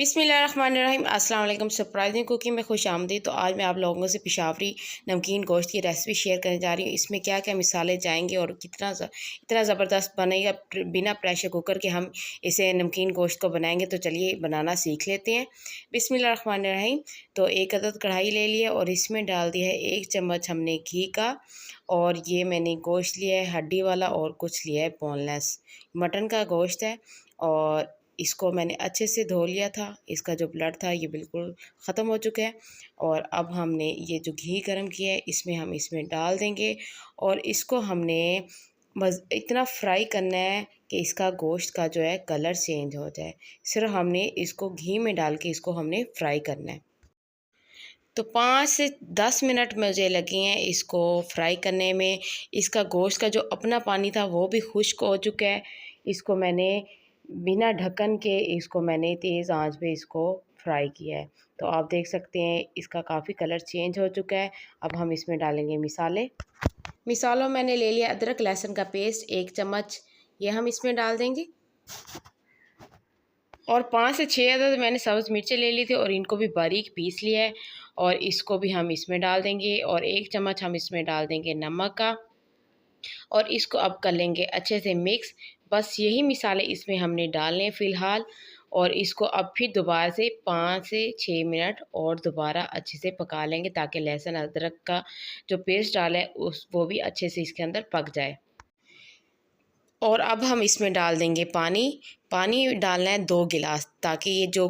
बिस्मिल्लाहिर्रहमानिर्रहीम। अस्सलाम वालेकुम। सरप्राइजिंग कुकिंग में खुश आमदीद। तो आज मैं आप लोगों से पेशावरी नमकीन गोश्त की रेसिपी शेयर करने जा रही हूँ। इसमें क्या क्या मिसाले जाएंगे और इतना ज़बरदस्त बनेगा। बिना प्रेशर कुकर के हम इसे नमकीन गोश्त को बनाएंगे। तो चलिए बनाना सीख लेते हैं। बिस्मिल्लाहिर्रहमानिर्रहीम। तो एक अदद कढ़ाई ले लिया और इसमें डाल दिया है 1 चम्मच हमने घी का। और ये मैंने गोश्त लिया है हड्डी वाला और कुछ लिया है बोनलेस मटन का गोश्त है। और इसको मैंने अच्छे से धो लिया था। इसका जो ब्लड था ये बिल्कुल ख़त्म हो चुका है। और अब हमने ये जो घी गरम किया है इसमें डाल देंगे। और इसको हमने इतना फ्राई करना है कि इसका गोश्त का जो है कलर चेंज हो जाए। सिर्फ हमने इसको घी में डाल के इसको हमने फ्राई करना है। तो 5 से 10 मिनट मुझे लगे हैं इसको फ्राई करने में। इसका गोश्त का जो अपना पानी था वो भी खुश्क हो चुका है। इसको मैंने बिना ढक्कन के इसको मैंने तेज़ आंच पे इसको फ्राई किया है। तो आप देख सकते हैं इसका काफ़ी कलर चेंज हो चुका है। अब हम इसमें डालेंगे मिसालों मैंने ले लिया अदरक लहसुन का पेस्ट 1 चम्मच, ये हम इसमें डाल देंगे। और 5 से 6 अदद मैंने सब्ज़ मिर्चें ले ली थी और इनको भी बारीक पीस लिया है। और इसको भी हम इसमें डाल देंगे। और 1 चम्मच हम इसमें डाल देंगे नमक का। और इसको अब कर लेंगे अच्छे से मिक्स। बस यही मिसाले इसमें हमने डालने हैं फ़िलहाल। और इसको अब फिर दोबारा से 5 से 6 मिनट और दोबारा अच्छे से पका लेंगे ताकि लहसुन अदरक का जो पेस्ट डाला है वो भी अच्छे से इसके अंदर पक जाए। और अब हम इसमें डाल देंगे पानी डालना है 2 गिलास ताकि ये जो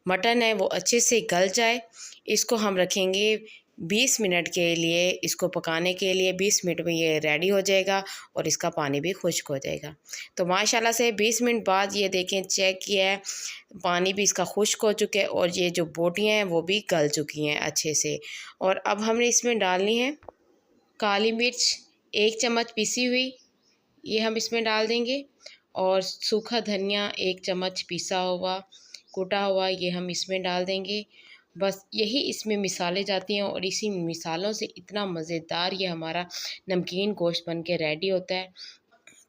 मटन है वो अच्छे से गल जाए। इसको हम रखेंगे 20 मिनट के लिए। इसको पकाने के लिए 20 मिनट में ये रेडी हो जाएगा और इसका पानी भी खुश्क हो जाएगा। तो माशाल्लाह से 20 मिनट बाद ये देखें चेक किया है, पानी भी इसका खुश्क हो चुका है और ये जो बोटियाँ हैं वो भी गल चुकी हैं अच्छे से। और अब हमने इसमें डालनी है काली मिर्च 1 चम्मच पिसी हुई, ये हम इसमें डाल देंगे। और सूखा धनिया 1 चम्मच पिसा हुआ कूटा हुआ ये हम इसमें डाल देंगे। बस यही इसमें मिसाले जाती हैं और इसी मिसालों से इतना मज़ेदार ये हमारा नमकीन गोश्त बन के रेडी होता है।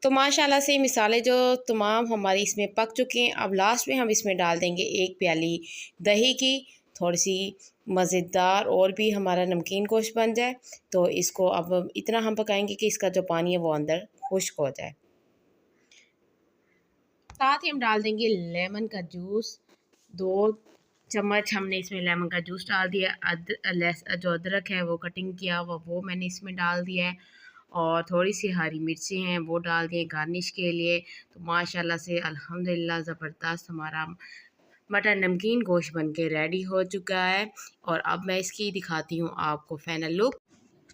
तो माशाल्लाह से मिसाले जो तमाम हमारी इसमें पक चुके हैं। अब लास्ट में हम इसमें डाल देंगे 1 प्याली दही की, थोड़ी सी मज़ेदार और भी हमारा नमकीन गोश्त बन जाए। तो इसको अब इतना हम पकाएंगे कि इसका जो पानी है वो अंदर खुश्क हो जाए। साथ ही हम डाल देंगे लेमन का जूस 2 चम्मच हमने इसमें लेमन का जूस डाल दिया। जो अदरक है वो कटिंग किया हुआ वो मैंने इसमें डाल दिया है। और थोड़ी सी हरी मिर्ची हैं वो डाल दिए गार्निश के लिए। तो माशाल्लाह से अल्हम्दुलिल्लाह ज़बरदस्त हमारा मटन नमकीन गोश्त बन के रेडी हो चुका है। और अब मैं इसकी दिखाती हूँ आपको फाइनल लुक।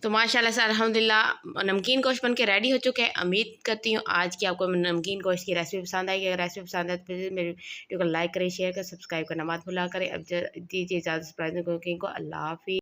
तो माशाल्लाह से अल्हम्दुलिल्लाह नमकीन गोश्त बन के रेडी हो चुके हैं। उम्मीद करती हूँ आज की आपको नमकीन गोश्त की रेसिपी पसंद आएगी। अगर रेसिपी पसंद आए तो प्लीज़ मेरी वीडियो को लाइक करें, शेयर करें, सब्सक्राइब करना मत भूला करें। अब दीजिए इजाज़त सरप्राइजिंग कुकिंग को। अल्लाह हाफ़िज़।